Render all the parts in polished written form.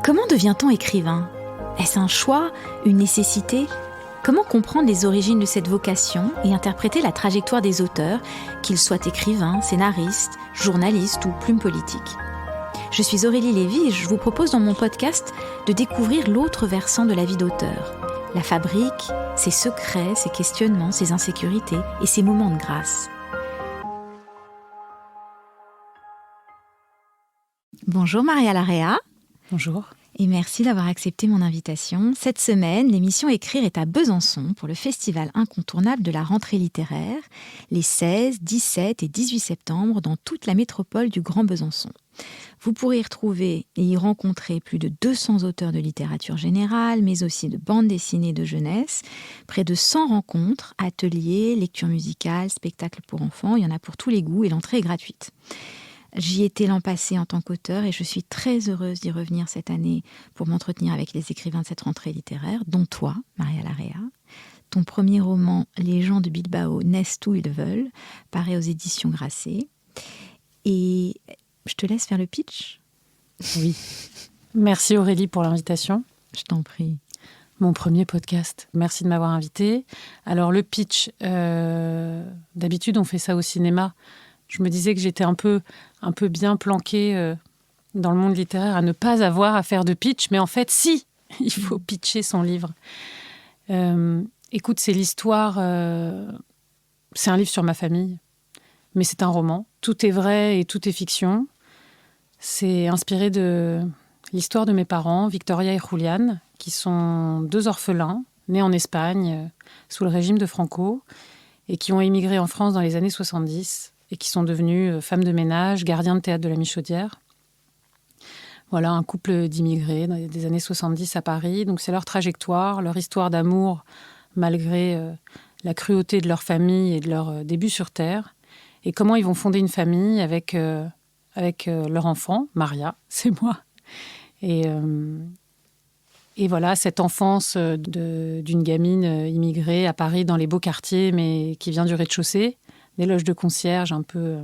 Comment devient-on écrivain ? Est-ce un choix, une nécessité ? Comment comprendre les origines de cette vocation et interpréter la trajectoire des auteurs, qu'ils soient écrivains, scénaristes, journalistes ou plumes politiques ? Je suis Aurélie Lévy et je vous propose dans mon podcast de découvrir l'autre versant de la vie d'auteur. La fabrique, ses secrets, ses questionnements, ses insécurités et ses moments de grâce. Bonjour Maria Larrea. Bonjour. Et merci d'avoir accepté mon invitation. Cette semaine, l'émission Écrire est à Besançon pour le festival incontournable de la rentrée littéraire, les 16, 17 et 18 septembre dans toute la métropole du Grand Besançon. Vous pourrez y retrouver et y rencontrer plus de 200 auteurs de littérature générale, mais aussi de bandes dessinées de jeunesse, près de 100 rencontres, ateliers, lectures musicales, spectacles pour enfants, il y en a pour tous les goûts et l'entrée est gratuite. J'y étais l'an passé en tant qu'auteur et je suis très heureuse d'y revenir cette année pour m'entretenir avec les écrivains de cette rentrée littéraire, dont toi, Maria Larrea. Ton premier roman, Les gens de Bilbao naissent où ils veulent, paraît aux éditions Grasset. Et je te laisse faire le pitch. Oui. Merci Aurélie pour l'invitation. Je t'en prie. Mon premier podcast. Merci de m'avoir invitée. Alors le pitch, d'habitude on fait ça au cinéma. Je me disais que j'étais un peu bien planquée dans le monde littéraire à ne pas avoir à faire de pitch. Mais en fait, si, il faut pitcher son livre. Écoute, c'est l'histoire... c'est un livre sur ma famille, mais c'est un roman. Tout est vrai et tout est fiction. C'est inspiré de l'histoire de mes parents, Victoria et Julián, qui sont deux orphelins, nés en Espagne, sous le régime de Franco, et qui ont émigré en France dans les années 70, et qui sont devenus femmes de ménage, gardiens de théâtre de la Michaudière. Voilà, un couple d'immigrés dans les années 70 à Paris. Donc c'est leur trajectoire, leur histoire d'amour, malgré la cruauté de leur famille et de leur début sur Terre. Et comment ils vont fonder une famille avec leur enfant, Maria, c'est moi. Et voilà, cette enfance d'une gamine immigrée à Paris, dans les beaux quartiers, mais qui vient du rez-de-chaussée, des loges de concierge un peu,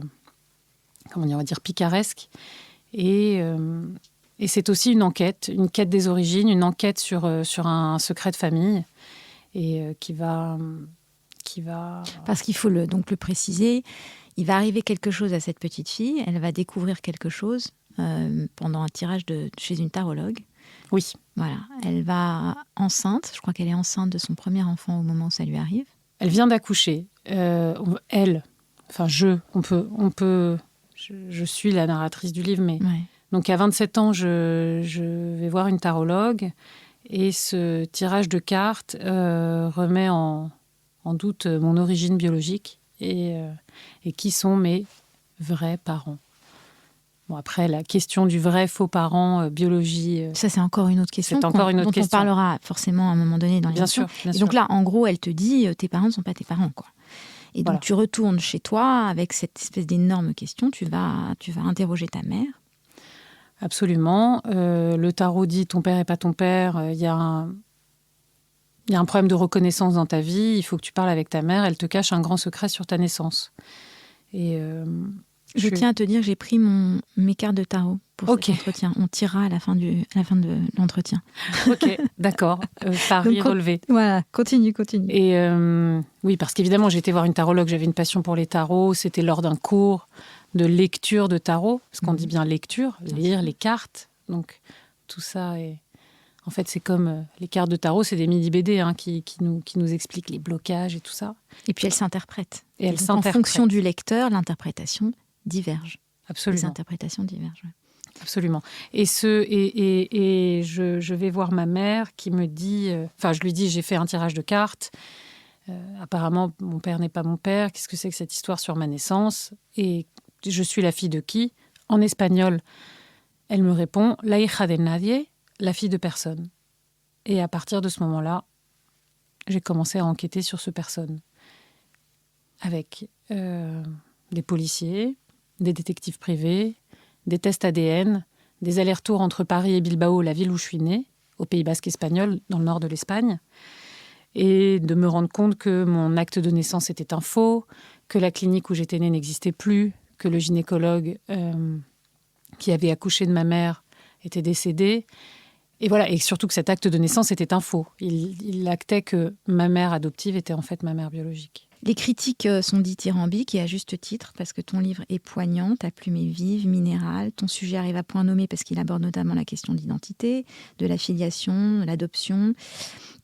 on va dire, picaresques. Et c'est aussi une quête des origines, une enquête sur un secret de famille, et qui va... Parce qu'il faut donc le préciser, il va arriver quelque chose à cette petite fille, elle va découvrir quelque chose pendant un tirage chez une tarologue. Oui. Voilà, elle va enceinte, je crois qu'elle est enceinte de son premier enfant au moment où ça lui arrive. Elle vient d'accoucher. Je suis la narratrice du livre, mais... Ouais. Donc, à 27 ans, je vais voir une tarologue, et ce tirage de cartes remet en doute mon origine biologique et qui sont mes vrais parents. Bon, après, la question du vrai, faux parent, biologie... ça, c'est encore une autre question. C'est encore une autre dont question. On parlera forcément à un moment donné dans l'émission. Bien sûr. Donc là, en gros, elle te dit, tes parents ne sont pas tes parents, quoi. Et donc, tu retournes chez toi avec cette espèce d'énorme question. Tu vas interroger ta mère. Absolument. Le tarot dit ton père n'est pas ton père. Il y a un problème de reconnaissance dans ta vie. Il faut que tu parles avec ta mère. Elle te cache un grand secret sur ta naissance. Et je tiens à te dire que j'ai pris mes cartes de tarot pour cet entretien. On tirera à la fin de l'entretien. Ok, d'accord. Pari relevé. Voilà, continue. Et oui, parce qu'évidemment, j'ai été voir une tarologue. J'avais une passion pour les tarots. C'était lors d'un cours de lecture de tarot. Parce qu'on dit bien lecture, lire les cartes. Donc, tout ça est... En fait, c'est comme les cartes de tarot, c'est des mini-BD qui nous expliquent les blocages et tout ça. Et puis, elles s'interprètent. En fonction du lecteur, l'interprétation diverge. Absolument. Les interprétations divergent. Ouais. Absolument. Et je vais voir ma mère qui me dit... je lui dis, j'ai fait un tirage de cartes. Apparemment, mon père n'est pas mon père. Qu'est-ce que c'est que cette histoire sur ma naissance ? Et je suis la fille de qui ? En espagnol, elle me répond « La hija de nadie », la fille de personne. Et à partir de ce moment-là, j'ai commencé à enquêter sur ce personne. Avec des policiers, des détectives privés, des tests ADN, des allers-retours entre Paris et Bilbao, la ville où je suis née, au Pays Basque espagnol, dans le nord de l'Espagne, et de me rendre compte que mon acte de naissance était un faux, que la clinique où j'étais née n'existait plus, que le gynécologue qui avait accouché de ma mère était décédé, Et voilà, et surtout que cet acte de naissance était un faux. Il actait que ma mère adoptive était en fait ma mère biologique. Les critiques sont dithyrambiques et à juste titre, parce que ton livre est poignant, ta plume est vive, minérale, ton sujet arrive à point nommé parce qu'il aborde notamment la question de l'identité, de la filiation, de l'adoption,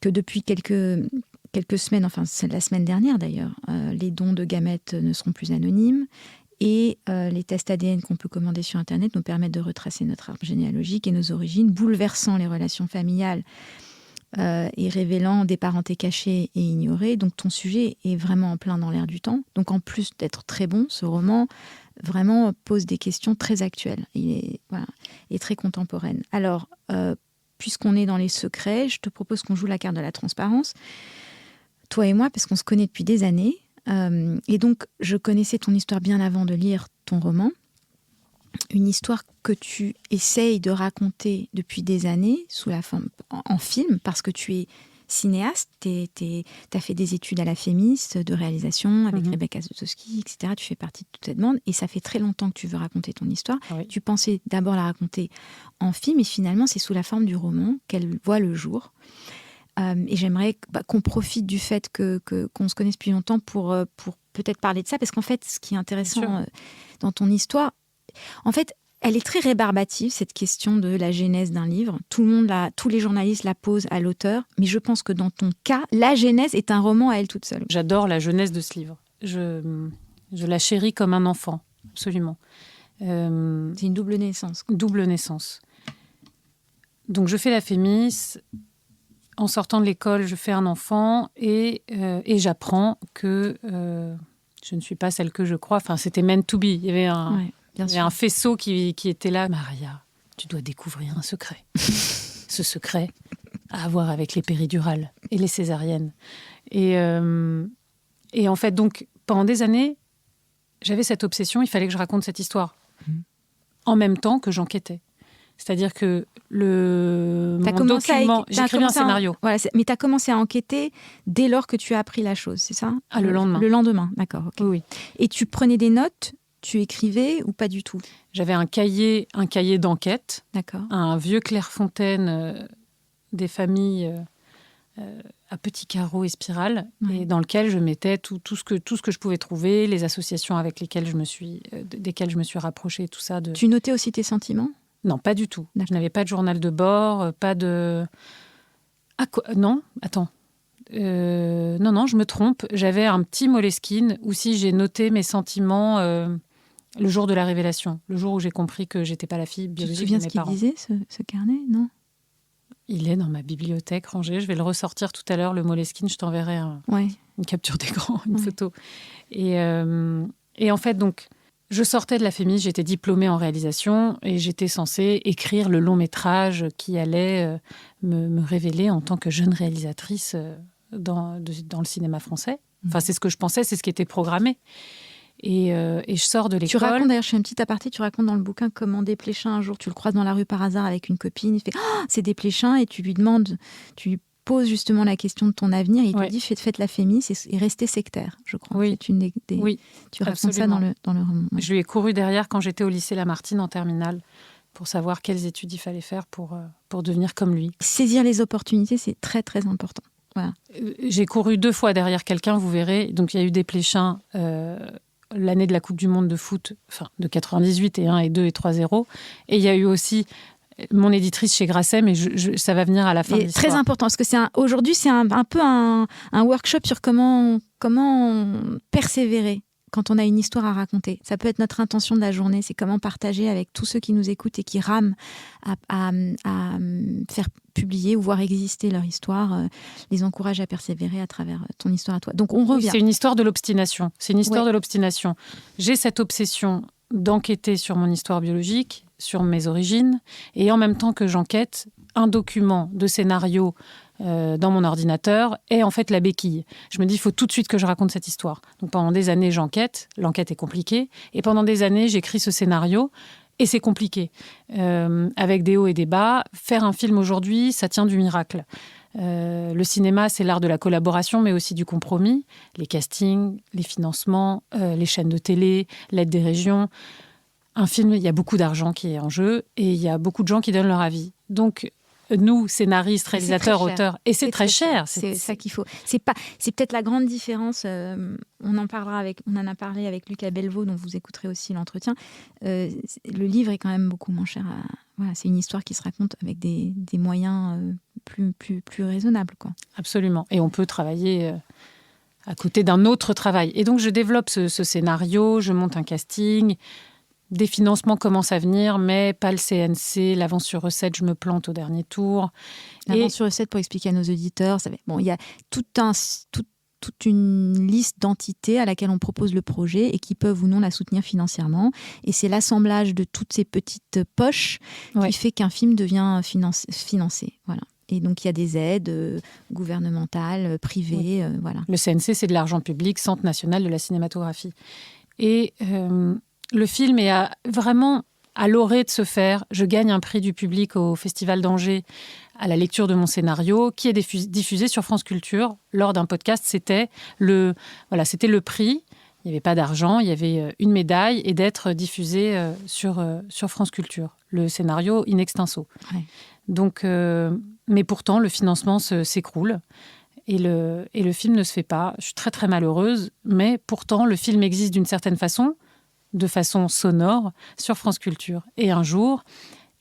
que depuis quelques semaines, enfin c'est la semaine dernière d'ailleurs, les dons de gamètes ne seront plus anonymes. Et les tests ADN qu'on peut commander sur Internet nous permettent de retracer notre arbre généalogique et nos origines, bouleversant les relations familiales et révélant des parentés cachées et ignorées. Donc ton sujet est vraiment en plein dans l'air du temps. Donc en plus d'être très bon, ce roman vraiment pose des questions très actuelles et très contemporaines. Alors, puisqu'on est dans les secrets, je te propose qu'on joue la carte de la transparence. Toi et moi, parce qu'on se connaît depuis des années. Et donc, je connaissais ton histoire bien avant de lire ton roman. Une histoire que tu essayes de raconter depuis des années sous la forme en film, parce que tu es cinéaste, tu as fait des études à la FEMIS de réalisation avec Rebecca Zlotowski, etc. Tu fais partie de toute cette bande et ça fait très longtemps que tu veux raconter ton histoire. Oui. Tu pensais d'abord la raconter en film et finalement, c'est sous la forme du roman qu'elle voit le jour. Et j'aimerais qu'on profite du fait qu'on se connaisse depuis longtemps pour peut-être parler de ça, parce qu'en fait, ce qui est intéressant dans ton histoire, en fait, elle est très rébarbative, cette question de la genèse d'un livre. Tous les journalistes la posent à l'auteur, mais je pense que dans ton cas, la genèse est un roman à elle toute seule. J'adore la genèse de ce livre. Je la chéris comme un enfant, absolument. C'est une double naissance. Double naissance. Donc, je fais la FEMIS. En sortant de l'école, je fais un enfant et j'apprends que je ne suis pas celle que je crois. Enfin, c'était meant to be. Il y avait un faisceau qui était là. Maria, tu dois découvrir un secret. Ce secret a à voir avec les péridurales et les césariennes. Et en fait, donc, pendant des années, j'avais cette obsession. Il fallait que je raconte cette histoire. En même temps que j'enquêtais. C'est-à-dire que j'écrivais un scénario. Mais tu as commencé à enquêter dès lors que tu as appris la chose, c'est ça ? Le lendemain. Le lendemain, d'accord. Okay. Oui. Et tu prenais des notes, tu écrivais ou pas du tout ? J'avais un cahier d'enquête, d'accord. Un vieux Clairefontaine des familles à petits carreaux et spirales, et dans lequel je mettais tout ce que je pouvais trouver, les associations avec desquelles je me suis rapprochée, tout ça. Tu notais aussi tes sentiments ? Non, pas du tout. D'accord. Je n'avais pas de journal de bord, pas de... Non, attends. Non, je me trompe. J'avais un petit Moleskine où si j'ai noté mes sentiments le jour de la révélation, le jour où j'ai compris que j'étais pas la fille biologique de mes parents. Tu te souviens ce qu'il disait, ce carnet, non ? Il est dans ma bibliothèque rangé. Je vais le ressortir tout à l'heure, le Moleskine. Je t'enverrai une capture d'écran, une photo. Et en fait, donc... Je sortais de la FEMIS, j'étais diplômée en réalisation et j'étais censée écrire le long-métrage qui allait me révéler en tant que jeune réalisatrice dans le cinéma français. Enfin, c'est ce que je pensais, c'est ce qui était programmé. Et je sors de l'école. Tu racontes, d'ailleurs, je fais un petit aparté, tu racontes dans le bouquin comment Desplechin, un jour, tu le croises dans la rue par hasard avec une copine, il fait « c'est Desplechin » et tu lui poses justement la question de ton avenir et il te dit faites la FEMIS et restez sectaire, je crois. Oui. C'est une des... Tu racontes ça dans le roman. Ouais. Je lui ai couru derrière quand j'étais au lycée Lamartine en terminale pour savoir quelles études il fallait faire pour devenir comme lui. Saisir les opportunités, c'est très très important. Voilà. J'ai couru 2 fois derrière quelqu'un, vous verrez. Donc il y a eu Desplechin l'année de la Coupe du Monde de foot, de 98 et 1 et 2 et 3-0. Et il y a eu aussi mon éditrice chez Grasset, mais ça va venir à la fin de l'histoire. Très important, parce que aujourd'hui, c'est un peu un workshop sur comment persévérer quand on a une histoire à raconter. Ça peut être notre intention de la journée, c'est comment partager avec tous ceux qui nous écoutent et qui rament à faire publier ou voir exister leur histoire, les encourage à persévérer à travers ton histoire à toi. Donc on revient. C'est une histoire de l'obstination. De l'obstination. J'ai cette obsession d'enquêter sur mon histoire biologique, sur mes origines, et en même temps que j'enquête, un document de scénario dans mon ordinateur est en fait la béquille. Je me dis, il faut tout de suite que je raconte cette histoire. Donc pendant des années, j'enquête, l'enquête est compliquée, et pendant des années, j'écris ce scénario, et c'est compliqué. Avec des hauts et des bas, faire un film aujourd'hui, ça tient du miracle. Le cinéma, c'est l'art de la collaboration, mais aussi du compromis. Les castings, les financements, les chaînes de télé, l'aide des régions. Un film, il y a beaucoup d'argent qui est en jeu et il y a beaucoup de gens qui donnent leur avis. Donc, nous, scénaristes, réalisateurs, très cher. auteurs. Et c'est très cher. C'est ça qu'il faut. C'est peut-être la grande différence. On en a parlé avec Lucas Belvaux, dont vous écouterez aussi l'entretien. Le livre est quand même beaucoup moins cher. Voilà, c'est une histoire qui se raconte avec des moyens plus raisonnables, quoi. Absolument. Et on peut travailler à côté d'un autre travail. Et donc, je développe ce scénario, je monte un casting. Des financements commencent à venir, mais pas le CNC. L'avance sur recette, je me plante au dernier tour. L'avance sur recette, pour expliquer à nos auditeurs, il y a toute une liste d'entités à laquelle on propose le projet et qui peuvent ou non la soutenir financièrement. Et c'est l'assemblage de toutes ces petites poches qui fait qu'un film devient financé. Voilà. Et donc, il y a des aides gouvernementales, privées. Voilà. Le CNC, c'est de l'argent public, Centre national de la cinématographie. Et le film est vraiment à l'orée de se faire. Je gagne un prix du public au Festival d'Angers à la lecture de mon scénario, qui est diffusé sur France Culture lors d'un podcast. C'était le prix. Il n'y avait pas d'argent, il y avait une médaille et d'être diffusé sur France Culture. Le scénario in extenso. Ouais. Donc, mais pourtant, le financement s'écroule. Et le film ne se fait pas. Je suis très, très malheureuse. Mais pourtant, le film existe d'une certaine façon, de façon sonore, sur France Culture. Et un jour,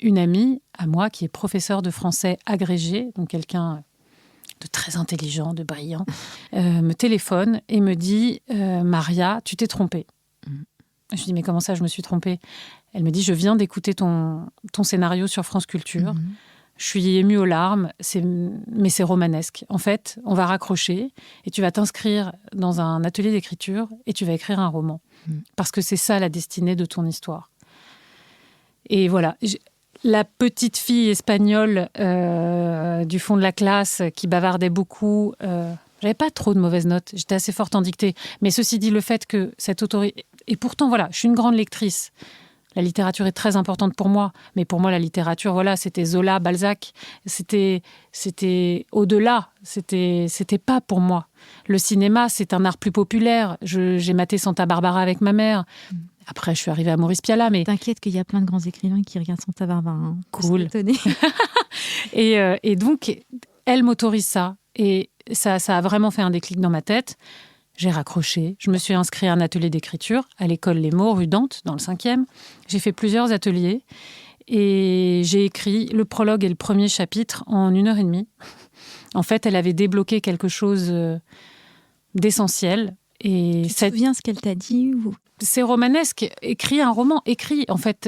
une amie à moi, qui est professeure de français agrégée, donc quelqu'un de très intelligent, de brillant, me téléphone et me dit « Maria, tu t'es trompée ». Je lui dis « Mais comment ça, je me suis trompée ?» Elle me dit « Je viens d'écouter ton scénario sur France Culture. Je suis émue aux larmes, mais c'est romanesque. En fait, on va raccrocher et tu vas t'inscrire dans un atelier d'écriture et tu vas écrire un roman. Parce que c'est ça la destinée de ton histoire. » Et voilà, la petite fille espagnole du fond de la classe qui bavardait beaucoup, j'avais pas trop de mauvaises notes, j'étais assez forte en dictée. Mais ceci dit, le fait que cette autorité... Et pourtant, voilà, je suis une grande lectrice. La littérature est très importante pour moi, mais pour moi, la littérature, voilà, c'était Zola, Balzac, c'était au-delà, c'était pas pour moi. Le cinéma, c'est un art plus populaire. J'ai maté Santa Barbara avec ma mère. Après, je suis arrivée à Maurice Pialat, mais... T'inquiète qu'il y a plein de grands écrivains qui regardent Santa Barbara. Hein. Cool. Et donc, elle m'autorise ça. Et ça a vraiment fait un déclic dans ma tête. J'ai raccroché. Je me suis inscrite à un atelier d'écriture à l'école Les Mots, rue Dante, dans le 5e. J'ai fait plusieurs ateliers et j'ai écrit le prologue et le premier chapitre en 1h30. En fait, elle avait débloqué quelque chose d'essentiel. Et tu te souviens ce qu'elle t'a dit ou... C'est romanesque. Écrit un roman, écrit. En fait,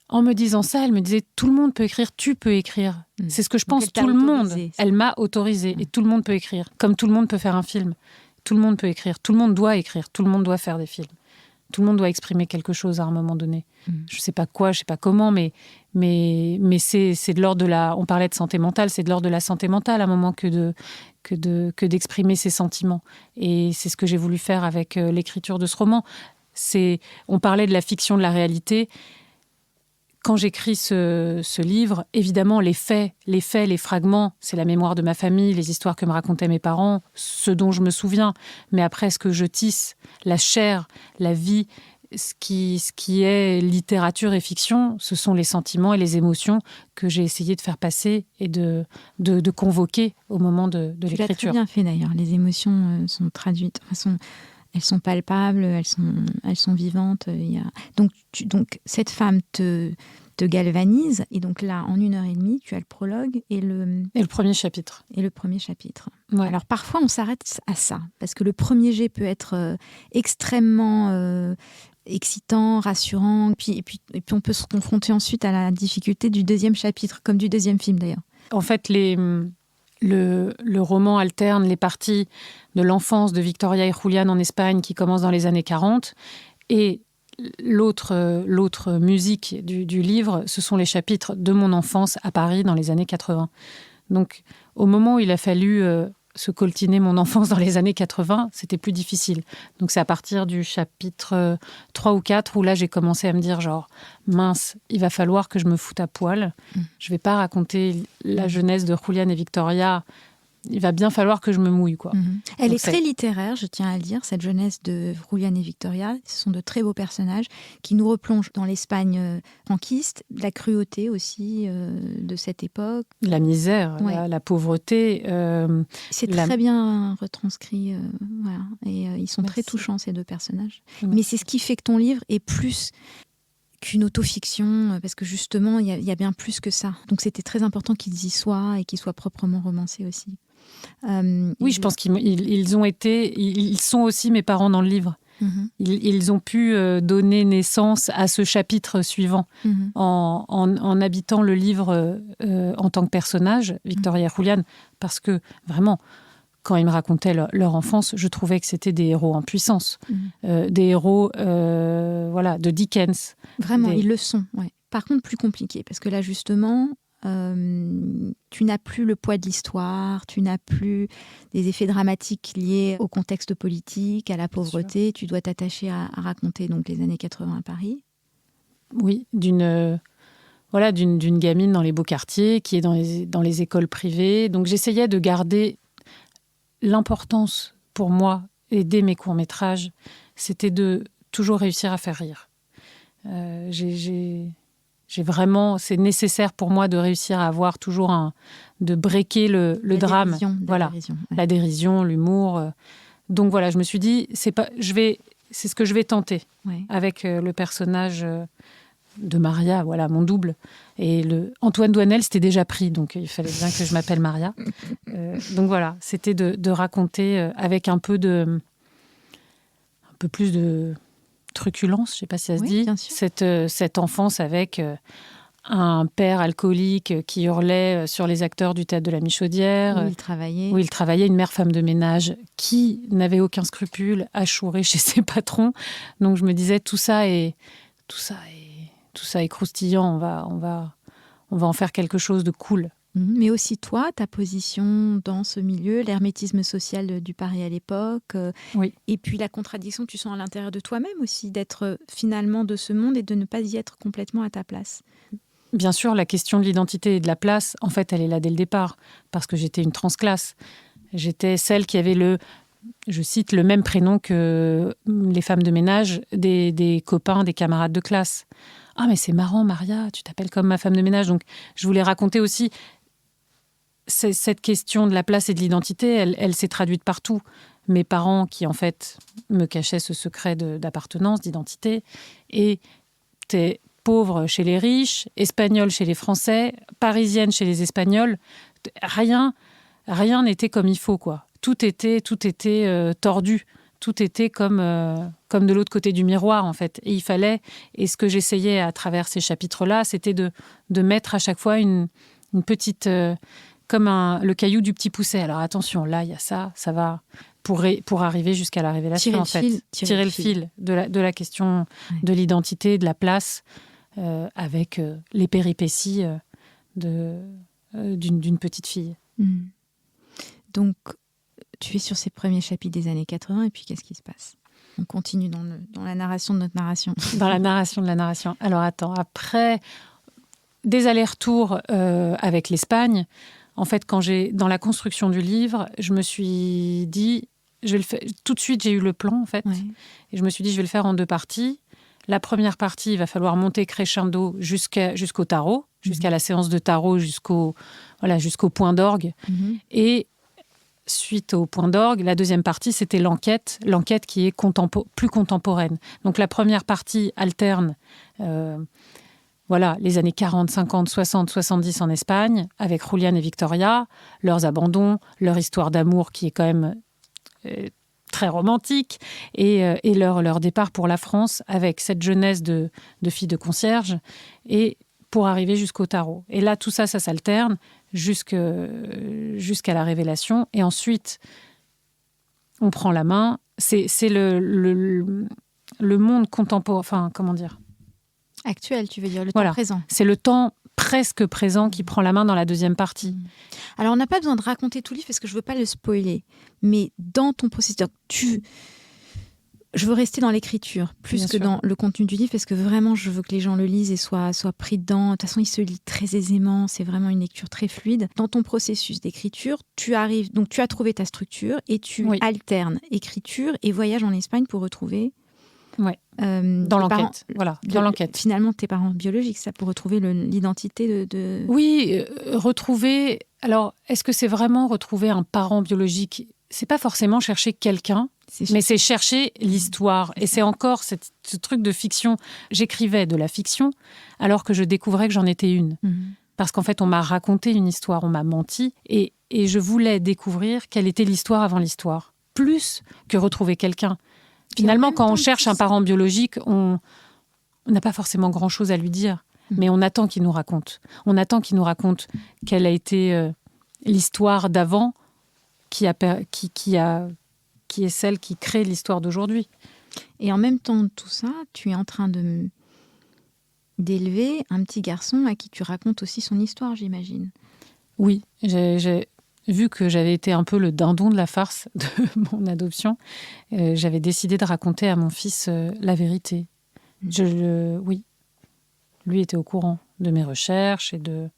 en me disant ça, elle me disait tout le monde peut écrire, tu peux écrire. C'est ce que je pense, tout le monde. Elle m'a autorisée et tout le monde peut écrire. Comme tout le monde peut faire un film. Tout le monde peut écrire. Tout le monde doit écrire. Tout le monde doit faire des films. Tout le monde doit exprimer quelque chose à un moment donné. Je ne sais pas quoi, je ne sais pas comment, mais c'est de l'ordre de la... On parlait de santé mentale, c'est de l'ordre de la santé mentale à un moment que d'exprimer ses sentiments. Et c'est ce que j'ai voulu faire avec l'écriture de ce roman. On parlait de la fiction, de la réalité. Quand j'écris ce livre, évidemment, les faits, les fragments, c'est la mémoire de ma famille, les histoires que me racontaient mes parents, ce dont je me souviens. Mais après, ce que je tisse, la chair, la vie, ce qui est littérature et fiction, ce sont les sentiments et les émotions que j'ai essayé de faire passer et de convoquer au moment de l'écriture. Tu l'as très bien fait d'ailleurs. Les émotions sont traduites. Elles sont palpables, elles sont vivantes. Donc cette femme te galvanise. Et donc là, en 1h30, tu as le prologue et le premier chapitre. Ouais. Alors parfois, on s'arrête à ça. Parce que le premier jet peut être extrêmement excitant, rassurant. Et puis on peut se confronter ensuite à la difficulté du deuxième chapitre, comme du deuxième film d'ailleurs. En fait, le roman alterne les parties de l'enfance de Victoria et Julián en Espagne qui commence dans les années 40 et l'autre musique du livre, ce sont les chapitres de mon enfance à Paris dans les années 80. Donc, au moment où il a fallu se coltiner mon enfance dans les années 80, c'était plus difficile. Donc, c'est à partir du chapitre 3 ou 4 où là, j'ai commencé à me dire genre, mince, il va falloir que je me foute à poil. Je vais pas raconter la jeunesse de Julián et Victoria il va bien falloir que je me mouille, quoi. Elle Donc est très littéraire, je tiens à le dire, cette jeunesse de Julián et Victoria. Ce sont de très beaux personnages qui nous replongent dans l'Espagne franquiste, la cruauté aussi de cette époque. La misère, la pauvreté. C'est très bien retranscrit. Voilà. Et ils sont très touchants, ces deux personnages. Mais c'est ce qui fait que ton livre est plus qu'une autofiction, parce que justement, il y a bien plus que ça. Donc c'était très important qu'ils y soient et qu'ils soient proprement romancés aussi. Oui, je pense ils sont aussi mes parents dans le livre. Ils ont pu donner naissance à ce chapitre suivant en habitant le livre en tant que personnage, Victoria et Julián, parce que vraiment, quand ils me racontaient leur enfance, je trouvais que c'était des héros en puissance, des héros de Dickens. Vraiment, ils le sont. Ouais. Par contre, plus compliqué, parce que là, justement, tu n'as plus le poids de l'histoire, tu n'as plus des effets dramatiques liés au contexte politique, à la pauvreté. Tu dois t'attacher à raconter donc les années 80 à Paris. Oui, d'une gamine dans les beaux quartiers, qui est dans les écoles privées. Donc j'essayais de garder l'importance pour moi, et dès mes courts-métrages, c'était de toujours réussir à faire rire. J'ai vraiment, c'est nécessaire pour moi de réussir à avoir toujours de breaker le drame. La dérision, l'humour. Donc voilà, je me suis dit, c'est ce que je vais tenter avec le personnage de Maria, voilà, mon double. Et Antoine Doinel, c'était déjà pris, donc il fallait bien que je m'appelle Maria. Donc voilà, c'était de raconter avec un peu plus de truculence, je ne sais pas si ça se dit, cette enfance avec un père alcoolique qui hurlait sur les acteurs du théâtre de la Michaudière. Où il travaillait, une mère femme de ménage qui n'avait aucun scrupule à chourer chez ses patrons. Donc je me disais, tout ça est croustillant, on va en faire quelque chose de cool. Mais aussi toi, ta position dans ce milieu, l'hermétisme social du Paris à l'époque, et puis la contradiction que tu sens à l'intérieur de toi-même aussi, d'être finalement de ce monde et de ne pas y être complètement à ta place. Bien sûr, la question de l'identité et de la place, en fait, elle est là dès le départ, parce que j'étais une transclasse. J'étais celle qui avait je cite, le même prénom que les femmes de ménage des copains, des camarades de classe. Ah, mais c'est marrant, Maria, tu t'appelles comme ma femme de ménage. Donc, je voulais raconter aussi cette question de la place et de l'identité, elle s'est traduite partout. Mes parents qui, en fait, me cachaient ce secret d'appartenance, d'identité, et t'es pauvre chez les riches, espagnole chez les Français, parisienne chez les Espagnols. Rien n'était comme il faut, quoi. Tout était tordu. Tout était comme de l'autre côté du miroir, en fait. Et il fallait, et ce que j'essayais à travers ces chapitres-là, c'était de mettre à chaque fois une petite... comme le caillou du petit pousset. Alors attention, là, il y a ça va pour arriver jusqu'à la révélation, en fait. Tirer le fil de la question de l'identité, de la place, avec les péripéties d'une petite fille. Donc, tu es sur ces premiers chapitres des années 80, et puis qu'est-ce qui se passe ? On continue dans la narration de notre narration. Dans la narration de la narration. Alors attends, après des allers-retours avec l'Espagne, en fait, dans la construction du livre, je me suis dit, tout de suite, j'ai eu le plan, en fait. Et je me suis dit, je vais le faire en 2 parties. La première partie, il va falloir monter crescendo jusqu'au tarot, jusqu'à la séance de tarot, jusqu'au point d'orgue. Et suite au point d'orgue, la deuxième partie, c'était l'enquête qui est plus contemporaine. Donc la première partie alterne les années 40, 50, 60, 70 en Espagne, avec Julián et Victoria, leurs abandons, leur histoire d'amour qui est quand même très romantique, et leur départ pour la France, avec cette jeunesse de filles de concierge, et pour arriver jusqu'au tarot. Et là, tout ça s'alterne jusqu'à la révélation. Et ensuite, on prend la main. C'est le monde contemporain, enfin, comment dire ? Actuel, tu veux dire, le temps présent. C'est le temps presque présent qui prend la main dans la deuxième partie. Alors, on n'a pas besoin de raconter tout le livre parce que je ne veux pas le spoiler. Mais dans ton processus, Je veux rester dans l'écriture, plus Bien que sûr. dans le contenu du livre, parce que vraiment, je veux que les gens le lisent et soient pris dedans. De toute façon, il se lit très aisément, c'est vraiment une lecture très fluide. Dans ton processus d'écriture, tu as trouvé ta structure et tu Oui. alternes écriture et voyage en Espagne pour retrouver... Ouais. Dans tes l'enquête, parents- voilà, dans l'enquête. Finalement, tes parents biologiques, ça, pour retrouver l'identité de... Oui, retrouver... Alors, est-ce que c'est vraiment retrouver un parent biologique ? C'est pas forcément chercher quelqu'un, mais c'est chercher l'histoire. Et c'est encore ce truc de fiction. J'écrivais de la fiction alors que je découvrais que j'en étais une. Parce qu'en fait, on m'a raconté une histoire, on m'a menti. Et je voulais découvrir quelle était l'histoire avant l'histoire. Plus que retrouver quelqu'un. Finalement, quand on cherche un parent biologique, on n'a pas forcément grand-chose à lui dire. Mais on attend qu'il nous raconte. On attend qu'il nous raconte quelle a été l'histoire d'avant qui est celle qui crée l'histoire d'aujourd'hui. Et en même temps de tout ça, tu es en train d'élever un petit garçon à qui tu racontes aussi son histoire, j'imagine. Oui, j'ai vu que j'avais été un peu le dindon de la farce de mon adoption. J'avais décidé de raconter à mon fils la vérité. Oui, lui était au courant de mes recherches et de...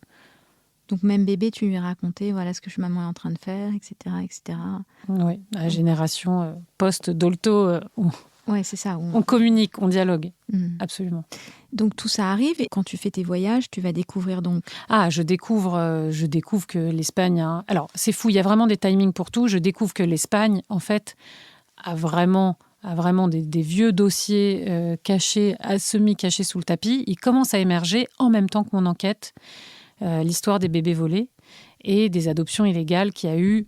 Donc même bébé, tu lui racontais, voilà ce que maman est en train de faire, etc. etc. Oui, la génération post-Dolto, ouais, c'est ça. on communique, on dialogue, absolument. Donc tout ça arrive et quand tu fais tes voyages, tu vas découvrir donc... Ah, je découvre que l'Espagne... Alors, c'est fou, il y a vraiment des timings pour tout. Je découvre que l'Espagne, en fait, a vraiment des vieux dossiers cachés, semi-cachés sous le tapis. Ils commencent à émerger en même temps que mon enquête. L'histoire des bébés volés et des adoptions illégales qu'il y a eu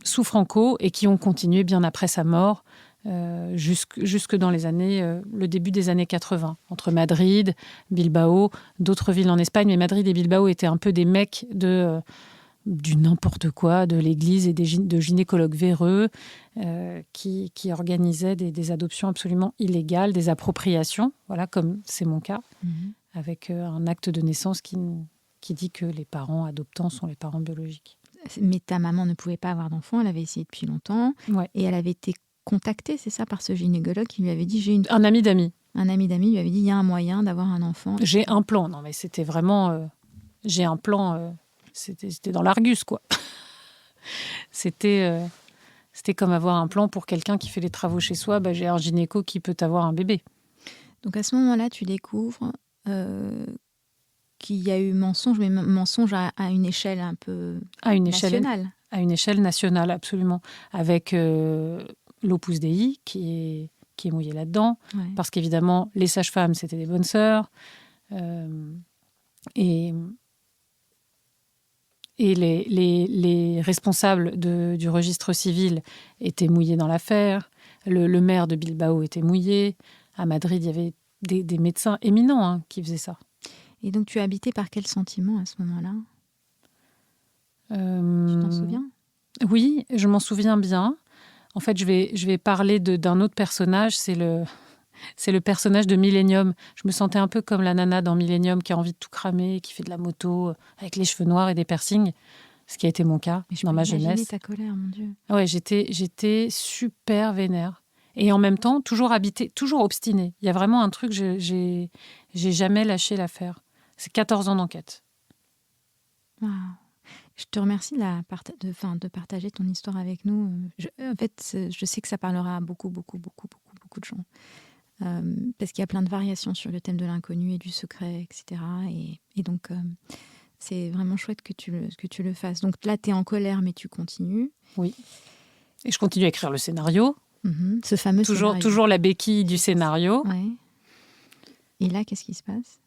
sous Franco et qui ont continué bien après sa mort, jusque dans le début des années 80, entre Madrid, Bilbao, d'autres villes en Espagne. Mais Madrid et Bilbao étaient un peu des mecs du n'importe quoi, de l'église et de gynécologues véreux qui organisaient des adoptions absolument illégales, des appropriations, voilà, comme c'est mon cas. Avec un acte de naissance qui dit que les parents adoptants sont les parents biologiques. Mais ta maman ne pouvait pas avoir d'enfant, elle avait essayé depuis longtemps, ouais. Et elle avait été contactée, c'est ça, par ce gynécologue qui lui avait dit... Un ami d'amis. Un ami d'amis lui avait dit, il y a un moyen d'avoir un enfant. J'ai un plan, non mais c'était vraiment... j'ai un plan, c'était dans l'Argus, quoi. C'était comme avoir un plan pour quelqu'un qui fait les travaux chez soi, j'ai un gynéco qui peut avoir un bébé. Donc à ce moment-là, tu découvres... qu'il y a eu mensonge, mais mensonge à une échelle un peu nationale. À une échelle nationale, absolument. Avec l'Opus Dei qui est mouillé là-dedans. Ouais. Parce qu'évidemment, les sages-femmes, c'était des bonnes sœurs. Et les responsables du registre civil étaient mouillés dans l'affaire. Le maire de Bilbao était mouillé. À Madrid, il y avait des médecins éminents qui faisaient ça. Et donc, tu es habité par quel sentiment à ce moment-là ? Tu t'en souviens ? Oui, je m'en souviens bien. En fait, je vais parler d'un autre personnage. C'est le personnage de Millennium. Je me sentais un peu comme la nana dans Millennium qui a envie de tout cramer, qui fait de la moto avec les cheveux noirs et des piercings, ce qui a été mon cas dans ma jeunesse. Ta colère, mon Dieu. Ouais, j'étais super vénère. Et en même temps, toujours habitée, toujours obstinée. Il y a vraiment un truc, j'ai jamais lâché l'affaire. C'est 14 ans d'enquête. Wow. Je te remercie de partager ton histoire avec nous. En fait, je sais que ça parlera à beaucoup de gens. Parce qu'il y a plein de variations sur le thème de l'inconnu et du secret, etc. Et donc, c'est vraiment chouette que tu le fasses. Donc là, tu es en colère, mais tu continues. Oui. Et je continue à écrire le scénario. Ce fameux scénario. Toujours la béquille du scénario. Ouais. Et là, qu'est-ce qui se passe ?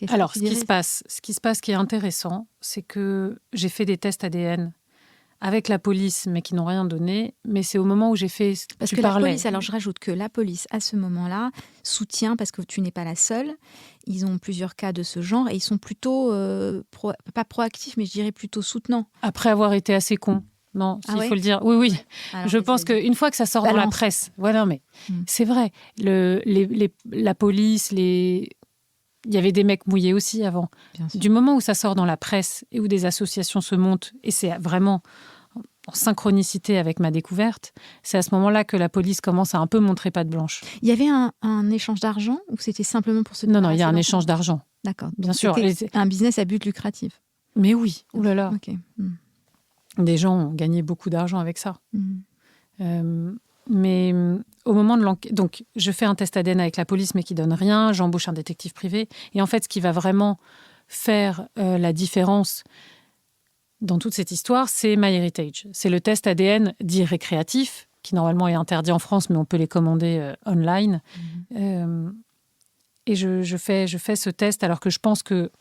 Alors, ce qui se passe qui est intéressant, c'est que j'ai fait des tests ADN avec la police, mais qui n'ont rien donné. Mais c'est au moment où j'ai fait... Parce que la police, alors je rajoute que la police, à ce moment-là, soutient, parce que tu n'es pas la seule, ils ont plusieurs cas de ce genre, et ils sont plutôt, pas proactifs, mais je dirais plutôt soutenants. Après avoir été assez con. Non, il faut le dire. Oui. Alors, je pense qu'une fois que ça sort dans la presse... Voilà, mais c'est vrai. La police, il y avait des mecs mouillés aussi avant. Du moment où ça sort dans la presse et où des associations se montent, et c'est vraiment en synchronicité avec ma découverte, c'est à ce moment-là que la police commence à un peu montrer patte blanche. Il y avait un échange d'argent ou c'était simplement pour se Non, il y a un d'enfants? échange d'argent. D'accord. Bien sûr. C'était un business à but lucratif. Mais oui, oulala. Ok. Des gens ont gagné beaucoup d'argent avec ça. Mm. Mais au moment de l'enquête, donc je fais un test ADN avec la police, mais qui donne rien. J'embauche un détective privé. Et en fait, ce qui va vraiment faire la différence dans toute cette histoire, c'est MyHeritage. C'est le test ADN dit récréatif, qui normalement est interdit en France, mais on peut les commander online. Et je fais ce test alors que je pense que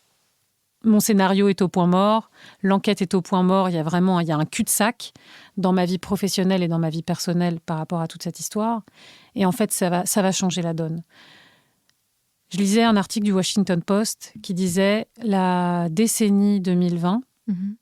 mon scénario est au point mort, l'enquête est au point mort, il y a un cul-de-sac dans ma vie professionnelle et dans ma vie personnelle par rapport à toute cette histoire. Et en fait, ça va changer la donne. Je lisais un article du Washington Post qui disait « La décennie 2020,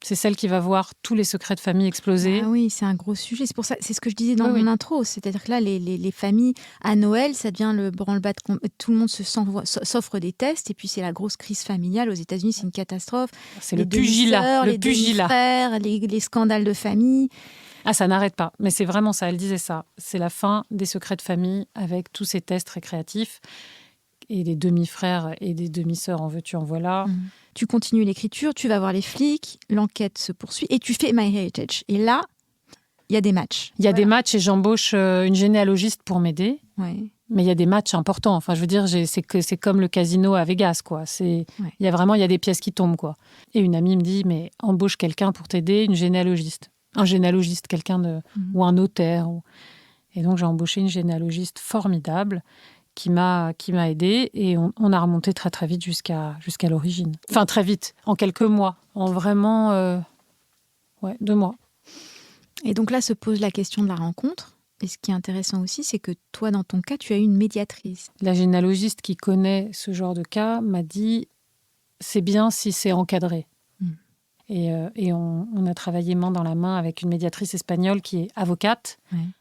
c'est celle qui va voir tous les secrets de famille exploser. » Ah oui, c'est un gros sujet. C'est pour ça, c'est ce que je disais dans Oui, mon oui. intro. C'est-à-dire que là, les familles, à Noël, ça devient le branle-bas de tout le monde s'offre des tests. Et puis, c'est la grosse crise familiale. Aux États-Unis, c'est une catastrophe. C'est Les le pugilat. demi-sœurs, Le les pugilat. demi-frères, les scandales de famille. Ah, ça n'arrête pas. Mais c'est vraiment ça, elle disait ça. C'est la fin des secrets de famille avec tous ces tests récréatifs. Et des demi-frères et des demi-sœurs, en veux-tu, en voilà. Tu continues l'écriture, tu vas voir les flics, l'enquête se poursuit et tu fais MyHeritage. Et là, il y a des matchs. Il y a des matchs et j'embauche une généalogiste pour m'aider. Ouais. Mais il y a des matchs importants. Enfin, je veux dire, c'est comme le casino à Vegas, quoi. Il y a des pièces qui tombent, quoi. Et une amie me dit, mais embauche quelqu'un pour t'aider, une généalogiste. Un généalogiste, ou un notaire. Et donc, j'ai embauché une généalogiste formidable qui m'a aidée et on a remonté très très vite jusqu'à l'origine. Enfin, très vite, en quelques mois. En vraiment 2 mois. Et donc là se pose la question de la rencontre. Et ce qui est intéressant aussi, c'est que toi, dans ton cas, tu as eu une médiatrice. La généalogiste qui connaît ce genre de cas m'a dit « c'est bien si c'est encadré ». Et on a travaillé main dans la main avec une médiatrice espagnole qui est avocate,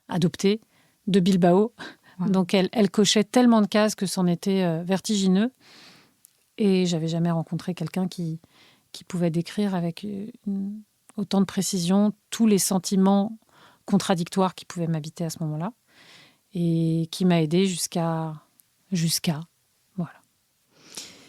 adoptée, de Bilbao. Wow. Donc elle cochait tellement de cases que c'en était vertigineux. Et j'avais jamais rencontré quelqu'un qui pouvait décrire avec autant de précision tous les sentiments contradictoires qui pouvaient m'habiter à ce moment-là. Et qui m'a aidée jusqu'à voilà.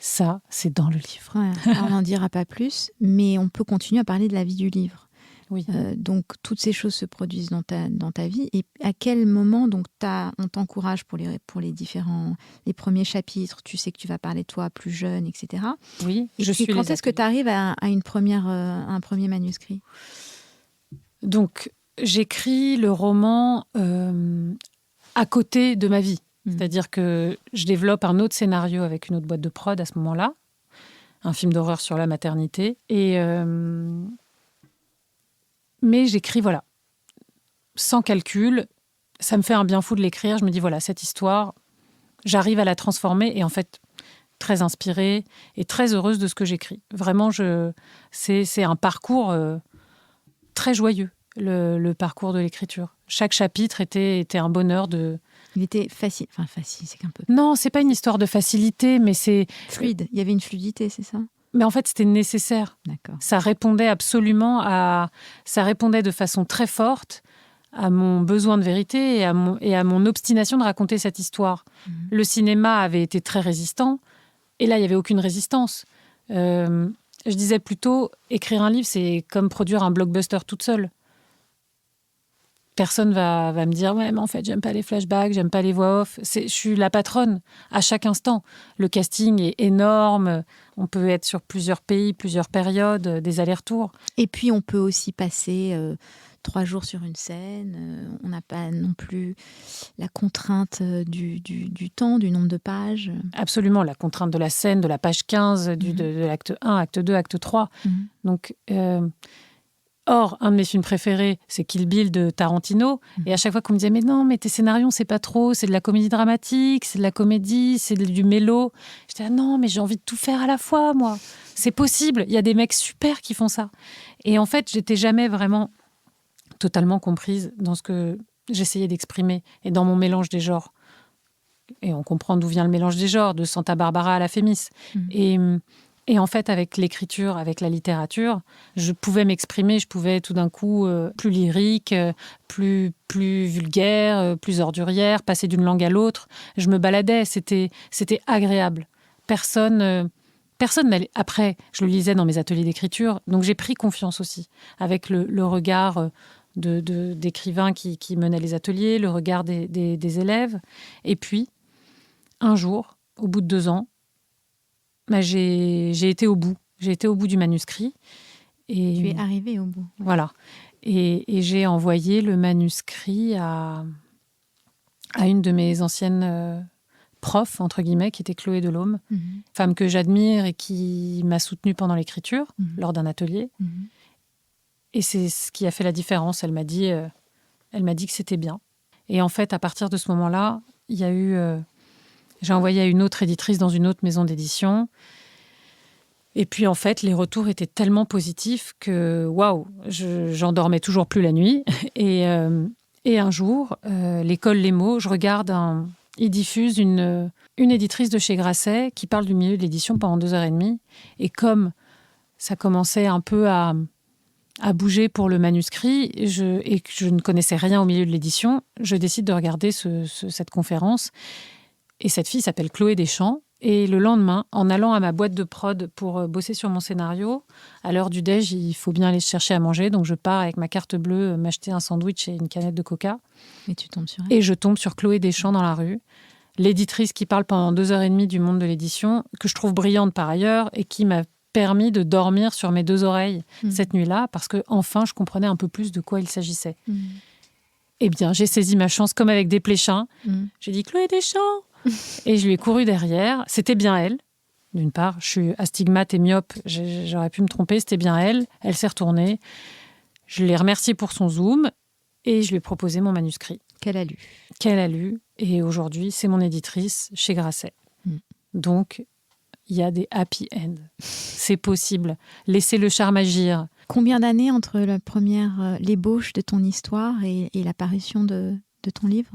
Ça, c'est dans le livre. Ouais, on n'en dira pas plus, mais on peut continuer à parler de la vie du livre. Oui. Donc, toutes ces choses se produisent dans ta vie. Et à quel moment donc, on t'encourage pour les premiers chapitres, tu sais que tu vas parler de toi plus jeune, etc. Oui, et quand est-ce que tu arrives à un premier manuscrit? Donc, j'écris le roman à côté de ma vie. C'est-à-dire que je développe un autre scénario avec une autre boîte de prod à ce moment-là, un film d'horreur sur la maternité. Mais j'écris, sans calcul. Ça me fait un bien fou de l'écrire. Je me dis, cette histoire, j'arrive à la transformer. Et en fait, très inspirée et très heureuse de ce que j'écris. Vraiment, c'est un parcours très joyeux, le parcours de l'écriture. Chaque chapitre était un bonheur de... Il était facile. Enfin, facile, c'est qu'un peu... Non, c'est pas une histoire de facilité, mais c'est... Fluide. Il y avait une fluidité, c'est ça? Mais en fait, c'était nécessaire. D'accord. Ça répondait absolument ça répondait de façon très forte à mon besoin de vérité et à mon obstination de raconter cette histoire. Le cinéma avait été très résistant, et là, il n'y avait aucune résistance. Je disais plutôt, écrire un livre, c'est comme produire un blockbuster toute seule. Personne va me dire « Ouais, mais en fait, j'aime pas les flashbacks, j'aime pas les voix off. » Je suis la patronne à chaque instant. Le casting est énorme. On peut être sur plusieurs pays, plusieurs périodes, des allers-retours. Et puis, on peut aussi passer 3 jours sur une scène. On n'a pas non plus la contrainte du temps, du nombre de pages. Absolument, la contrainte de la scène, de la page 15, de l'acte 1, acte 2, acte 3. Donc... Or, un de mes films préférés, c'est Kill Bill de Tarantino. Et à chaque fois qu'on me disait « Mais non, mais tes scénarios, c'est pas trop. C'est de la comédie dramatique, c'est de la comédie, c'est du mélo. » J'étais « Ah non, mais j'ai envie de tout faire à la fois, moi. C'est possible. Il y a des mecs super qui font ça. » Et en fait, j'étais jamais vraiment totalement comprise dans ce que j'essayais d'exprimer et dans mon mélange des genres. Et on comprend d'où vient le mélange des genres, de Santa Barbara à la Fémis. Et Et en fait, avec l'écriture, avec la littérature, je pouvais m'exprimer, je pouvais tout d'un coup plus lyrique, plus vulgaire, plus ordurière, passer d'une langue à l'autre. Je me baladais, c'était agréable. Personne n'allait... Après, je le lisais dans mes ateliers d'écriture, donc j'ai pris confiance aussi, avec le regard d'écrivains qui menaient les ateliers, le regard des élèves. Et puis, un jour, au bout de 2 ans, j'ai été au bout. J'ai été au bout du manuscrit. Et, tu es arrivée au bout. Ouais. Voilà. Et j'ai envoyé le manuscrit à une de mes anciennes profs, entre guillemets, qui était Chloé Delhomme, femme que j'admire et qui m'a soutenue pendant l'écriture, lors d'un atelier. Et c'est ce qui a fait la différence. Elle m'a dit que c'était bien. Et en fait, à partir de ce moment-là, il y a eu... j'ai envoyé à une autre éditrice dans une autre maison d'édition. Et puis, en fait, les retours étaient tellement positifs que, waouh, j'en dormais toujours plus la nuit. Et un jour, l'école Les Mots, je regarde, ils diffusent une éditrice de chez Grasset qui parle du milieu de l'édition pendant 2h30. Et comme ça commençait un peu à bouger pour le manuscrit et que je ne connaissais rien au milieu de l'édition, je décide de regarder cette conférence. Et cette fille s'appelle Chloé Deschamps. Et le lendemain, en allant à ma boîte de prod pour bosser sur mon scénario, à l'heure du déj, il faut bien aller chercher à manger. Donc je pars avec ma carte bleue m'acheter un sandwich et une canette de coca. Et tu tombes sur elle. Et je tombe sur Chloé Deschamps dans la rue, l'éditrice qui parle pendant 2h30 du monde de l'édition, que je trouve brillante par ailleurs et qui m'a permis de dormir sur mes 2 oreilles cette nuit-là, parce que enfin je comprenais un peu plus de quoi il s'agissait. Eh bien, j'ai saisi ma chance comme avec des pléchins. J'ai dit « Chloé Deschamps !» Et je lui ai couru derrière. C'était bien elle. D'une part, je suis astigmate et myope. J'aurais pu me tromper. C'était bien elle. Elle s'est retournée. Je l'ai remerciée pour son zoom et je lui ai proposé mon manuscrit. Qu'elle a lu. Qu'elle a lu. Et aujourd'hui, c'est mon éditrice chez Grasset. Donc, il y a des happy ends. C'est possible. Laissez le charme agir. Combien d'années entre la première, l'ébauche de ton histoire et l'apparition de ton livre ?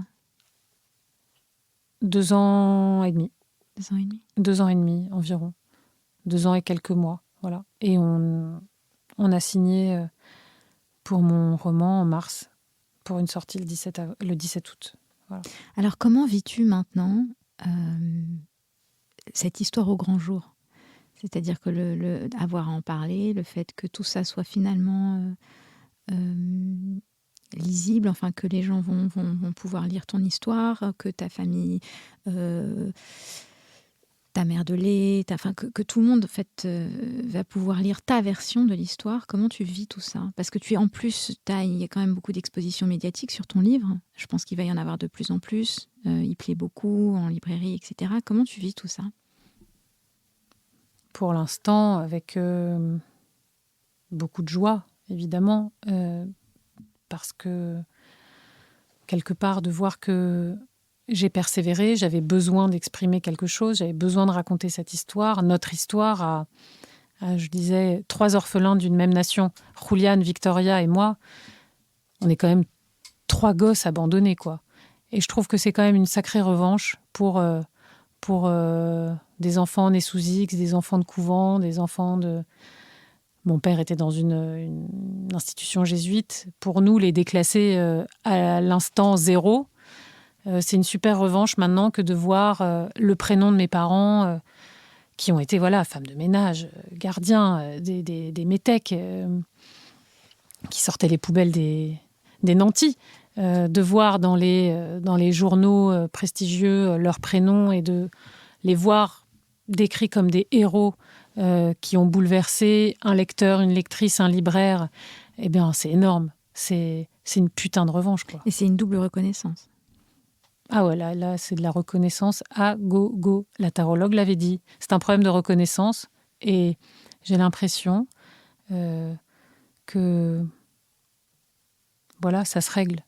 2 ans et demi. 2 ans et demi. 2 ans et demi environ. 2 ans et quelques mois. Voilà. Et on a signé pour mon roman en mars, pour une sortie le 17 août. Voilà. Alors, comment vis-tu maintenant cette histoire au grand jour ? C'est-à-dire que avoir à en parler, le fait que tout ça soit finalement lisible, enfin que les gens vont pouvoir lire ton histoire, que ta famille, ta mère de lait, que tout le monde en fait, va pouvoir lire ta version de l'histoire. Comment tu vis tout ça ? Parce que tu es en plus, il y a quand même beaucoup d'expositions médiatiques sur ton livre. Je pense qu'il va y en avoir de plus en plus. Il plaît beaucoup en librairie, etc. Comment tu vis tout ça ? Pour l'instant, avec beaucoup de joie, évidemment, parce que quelque part, de voir que j'ai persévéré, j'avais besoin d'exprimer quelque chose, j'avais besoin de raconter cette histoire, notre histoire à je disais, 3 orphelins d'une même nation, Julian, Victoria et moi. On est quand même 3 gosses abandonnés, quoi. Et je trouve que c'est quand même une sacrée revanche pour des enfants nés sous X, des enfants de couvent, des enfants de... Mon père était dans une institution jésuite. Pour nous, les déclassés à l'instant 0, c'est une super revanche maintenant que de voir le prénom de mes parents qui ont été femmes de ménage, gardiens, des métèques qui sortaient les poubelles des nantis. De voir dans les journaux prestigieux leurs prénoms et de les voir décrits comme des héros qui ont bouleversé un lecteur, une lectrice, un libraire, eh bien, c'est énorme. C'est une putain de revanche, quoi. Et c'est une double reconnaissance. Ah ouais, là, c'est de la reconnaissance à go. La tarologue l'avait dit. C'est un problème de reconnaissance et j'ai l'impression que ça se règle.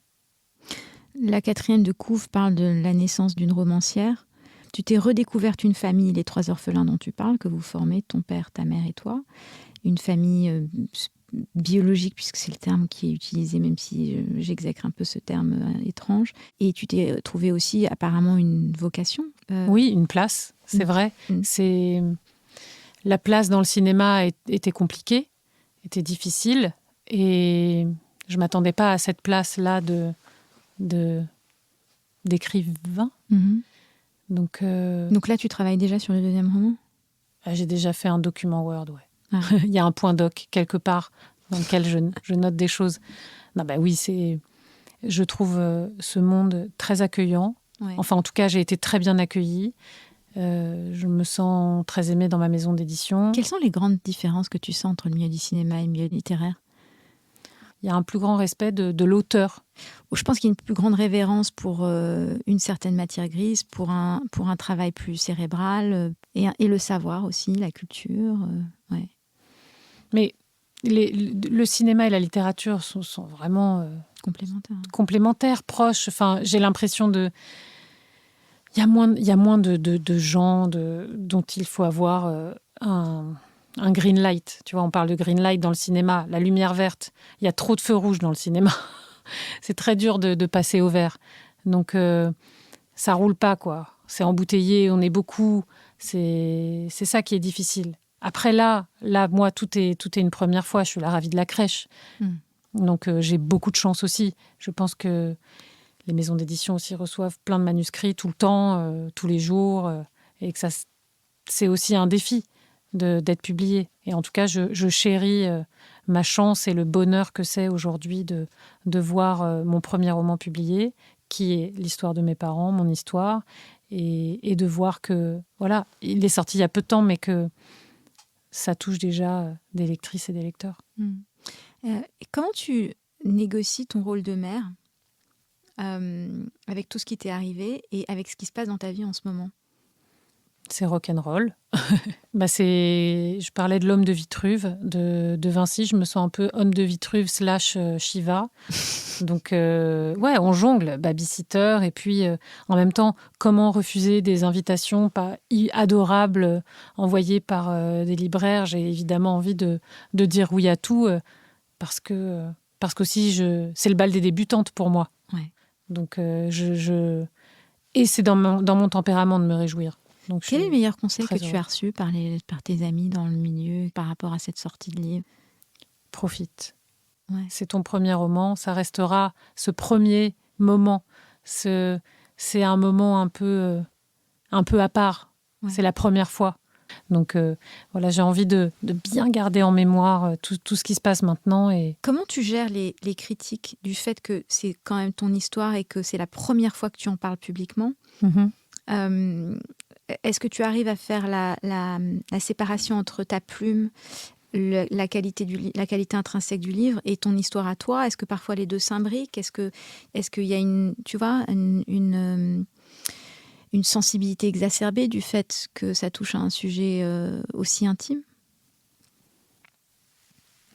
La 4e de couve parle de la naissance d'une romancière. Tu t'es redécouverte une famille, les 3 orphelins dont tu parles, que vous formez, ton père, ta mère et toi. Une famille biologique, puisque c'est le terme qui est utilisé, même si j'exècre un peu ce terme étrange. Et tu t'es trouvé aussi apparemment une vocation. Oui, une place, c'est vrai. C'est la place dans le cinéma était compliquée, était difficile, et je m'attendais pas à cette place-là d'écrivain. Donc là, tu travailles déjà sur le deuxième roman ? J'ai déjà fait un document Word, ouais. Ah. Il y a un point doc quelque part dans lequel je note des choses. Non, oui, je trouve ce monde très accueillant. Ouais. Enfin, en tout cas, j'ai été très bien accueillie. Je me sens très aimée dans ma maison d'édition. Quelles sont les grandes différences que tu sens entre le milieu du cinéma et le milieu littéraire ? Il y a un plus grand respect de l'auteur. Je pense qu'il y a une plus grande révérence pour une certaine matière grise, pour un travail plus cérébral, et le savoir aussi, la culture. Ouais. Mais le cinéma et la littérature sont vraiment complémentaires, proches. Enfin, j'ai l'impression il y a moins de gens dont il faut avoir un green light. Tu vois, on parle de green light dans le cinéma, la lumière verte. Il y a trop de feux rouges dans le cinéma. C'est très dur de passer au vert. Donc, ça roule pas, quoi. C'est embouteillé, on est beaucoup. C'est ça qui est difficile. Après, là, moi, tout est une première fois. Je suis la ravie de la crèche. Donc, j'ai beaucoup de chance aussi. Je pense que les maisons d'édition aussi reçoivent plein de manuscrits tout le temps, tous les jours. Et que c'est aussi un défi d'être publié. Et en tout cas, je chéris ma chance et le bonheur que c'est aujourd'hui de voir mon premier roman publié, qui est l'histoire de mes parents, mon histoire, et de voir que, voilà, il est sorti il y a peu de temps, mais que ça touche déjà des lectrices et des lecteurs. Comment tu négocies ton rôle de mère avec tout ce qui t'est arrivé et avec ce qui se passe dans ta vie en ce moment ? C'est rock'n'roll. Je parlais de l'homme de Vitruve de Vinci. Je me sens un peu homme de Vitruve / Shiva. Donc, on jongle, babysitter. Et puis, en même temps, comment refuser des invitations pas adorables envoyées par des libraires ? J'ai évidemment envie de dire oui à tout parce qu'aussi, c'est le bal des débutantes pour moi. Ouais. Donc, et c'est dans mon tempérament de me réjouir. Donc, quel est le meilleur conseil que tu heureuse. as reçu par tes amis dans le milieu par rapport à cette sortie de livre ? Profite. Ouais. C'est ton premier roman, ça restera ce premier moment. C'est un moment un peu à part. Ouais. C'est la première fois. Donc j'ai envie de bien garder en mémoire tout ce qui se passe maintenant. Et... Comment tu gères les critiques du fait que c'est quand même ton histoire et que c'est la première fois que tu en parles publiquement ? Est-ce que tu arrives à faire la séparation entre ta plume, la qualité intrinsèque du livre et ton histoire à toi ? Est-ce que parfois les deux s'imbriquent ? Est-ce qu'il y a une sensibilité exacerbée du fait que ça touche à un sujet aussi intime ?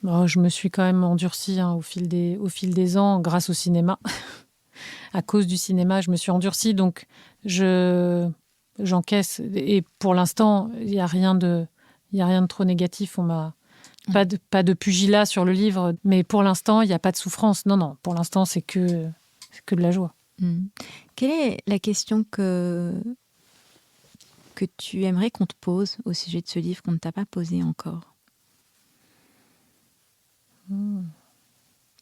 Je me suis quand même endurcie au fil des ans grâce au cinéma. À cause du cinéma, je me suis endurcie, donc j'encaisse. Et pour l'instant, il n'y a rien de trop négatif. Pas de pugilat sur le livre, mais pour l'instant, il n'y a pas de souffrance. Non, pour l'instant, c'est que de la joie. Quelle est la question que tu aimerais qu'on te pose au sujet de ce livre qu'on ne t'a pas posé encore ?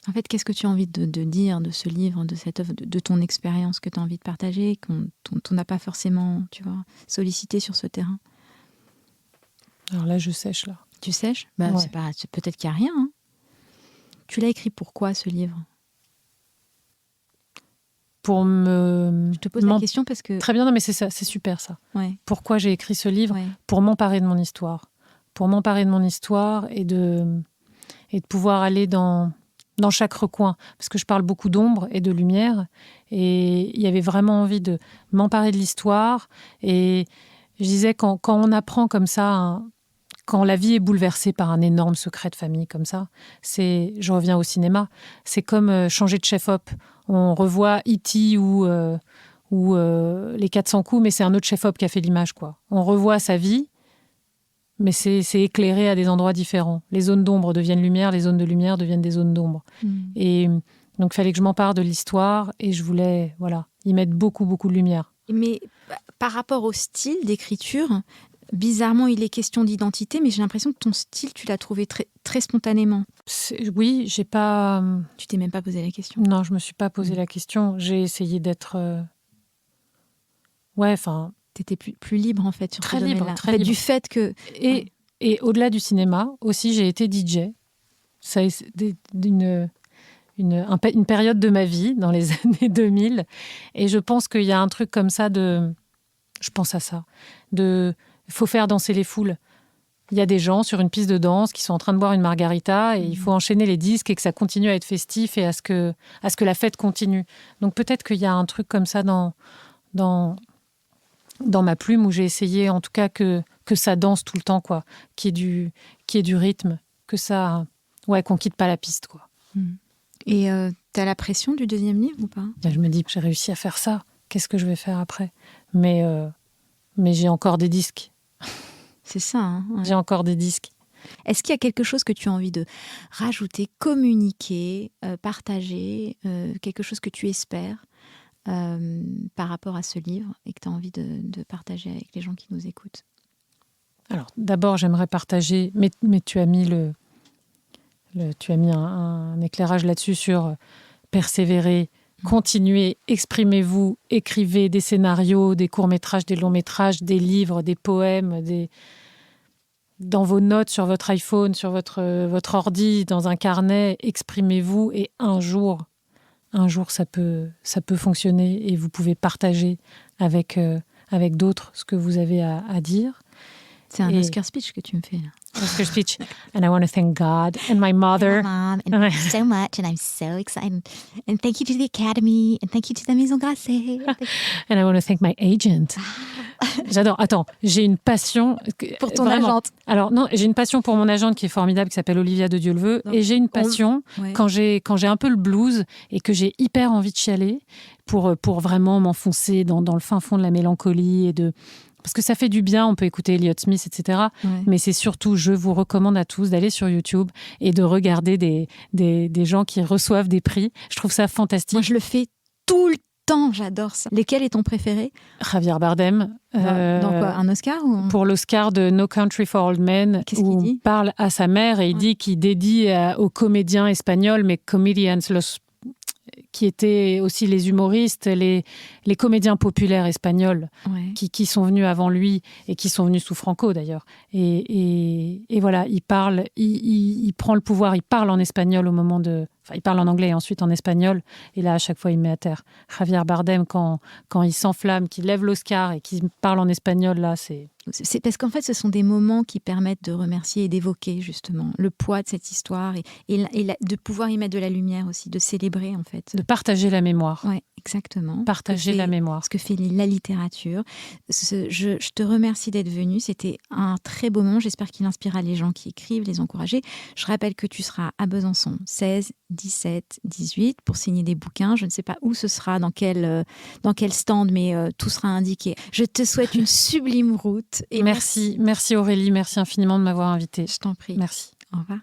En fait, qu'est-ce que tu as envie de dire de ce livre, de cette œuvre, de ton expérience que tu as envie de partager, qu'on n'a pas forcément, sollicité sur ce terrain ? Alors là, je sèche, là. Tu sèches ? Ouais. Peut-être qu'il n'y a rien. Hein. Tu l'as écrit pourquoi, ce livre ? Je te pose la question parce que... Très bien, non, mais c'est ça, c'est super, ça. Ouais. Pourquoi j'ai écrit ce livre ? Ouais. Pour m'emparer de mon histoire. Pour m'emparer de mon histoire et de pouvoir aller dans chaque recoin. Parce que je parle beaucoup d'ombre et de lumière. Et il y avait vraiment envie de m'emparer de l'histoire. Et je disais, quand on apprend comme ça, quand la vie est bouleversée par un énorme secret de famille comme ça, je reviens au cinéma, c'est comme changer de chef-op. On revoit E.T. ou les 400 coups, mais c'est un autre chef-op qui a fait l'image, quoi. On revoit sa vie, mais c'est éclairé à des endroits différents. Les zones d'ombre deviennent lumière, les zones de lumière deviennent des zones d'ombre. Et donc, il fallait que je m'empare de l'histoire et je voulais y mettre beaucoup, beaucoup de lumière. Mais par rapport au style d'écriture, Bizarrement, il est question d'identité, mais j'ai l'impression que ton style, tu l'as trouvé très, très spontanément. Oui, j'ai pas... Tu t'es même pas posé la question. Non, je me suis pas posé la question. J'ai essayé d'être... Ouais, enfin... T'étais plus libre, en fait, sur très ce libre, domaine-là. très en fait, libre. Du fait que... Et au-delà du cinéma, aussi, j'ai été DJ. Ça, une période de ma vie, dans les années 2000. Et je pense qu'il y a un truc comme ça de... Je pense à ça. Il faut faire danser les foules. Il y a des gens sur une piste de danse qui sont en train de boire une margarita et il faut enchaîner les disques et que ça continue à être festif et à ce que la fête continue. Donc peut-être qu'il y a un truc comme ça dans ma plume où j'ai essayé en tout cas que ça danse tout le temps, quoi, qu'il y ait du rythme, que ça, ouais, qu'on quitte pas la piste, quoi. Et t'as la pression du deuxième livre ou pas? Je me dis que j'ai réussi à faire ça. Qu'est-ce que je vais faire après? Mais j'ai encore des disques. C'est ça, hein, ouais. J'ai encore des disques. Est-ce qu'il y a quelque chose que tu as envie de rajouter, communiquer, partager, quelque chose que tu espères par rapport à ce livre et que tu as envie de partager avec les gens qui nous écoutent? Alors, d'abord, j'aimerais partager, mais tu as mis tu as mis un éclairage là-dessus sur persévérer, continuez, exprimez-vous, écrivez des scénarios, des courts-métrages, des longs-métrages, des livres, des poèmes, dans vos notes sur votre iPhone, sur votre ordi, dans un carnet, exprimez-vous et un jour ça peut fonctionner et vous pouvez partager avec d'autres ce que vous avez à dire. C'est un Oscar speech que tu me fais là. Oscar speech. And I want to thank God and my mother. And my mom, and so much, and I'm so excited. And thank you to the Academy, and thank you to la Maison Grasset. And I want to thank my agent. J'adore. Attends, j'ai une passion. Pour ton vraiment. agente. Alors non, j'ai une passion pour mon agente qui est formidable, qui s'appelle Olivia de Dieu le veut. Et j'ai une passion quand j'ai un peu le blues et que j'ai hyper envie de chialer pour vraiment m'enfoncer dans le fin fond de la mélancolie et parce que ça fait du bien, on peut écouter Elliott Smith, etc. Ouais. Mais c'est surtout, je vous recommande à tous d'aller sur YouTube et de regarder des gens qui reçoivent des prix. Je trouve ça fantastique. Moi, je le fais tout le temps, j'adore ça. Lesquels est ton préféré? Javier Bardem. Dans quoi? Un Oscar ou... Pour l'Oscar de No Country for Old Men. Qu'est-ce qu'il dit? Il parle à sa mère et il dit qu'il dédie aux comédiens espagnols, mais comedians, qui étaient aussi les humoristes, les comédiens populaires espagnols qui sont venus avant lui et qui sont venus sous Franco d'ailleurs. Et voilà, il parle, il prend le pouvoir, il parle en espagnol au moment de... Enfin, il parle en anglais et ensuite en espagnol. Et là, à chaque fois, il met à terre. Javier Bardem, quand il s'enflamme, qu'il lève l'Oscar et qu'il parle en espagnol, là, c'est parce qu'en fait, ce sont des moments qui permettent de remercier et d'évoquer justement le poids de cette histoire et de pouvoir y mettre de la lumière aussi, de célébrer en fait. De partager la mémoire. Oui, exactement. Partager la mémoire. Ce que fait la littérature. Je te remercie d'être venu. C'était un très beau moment. J'espère qu'il inspirera les gens qui écrivent, les encourager. Je rappelle que tu seras à Besançon 16, 17, 18 pour signer des bouquins. Je ne sais pas où ce sera, dans quel stand, mais tout sera indiqué. Je te souhaite une sublime route. Et merci Aurélie, merci infiniment de m'avoir invitée. Je t'en prie. Merci. Au revoir.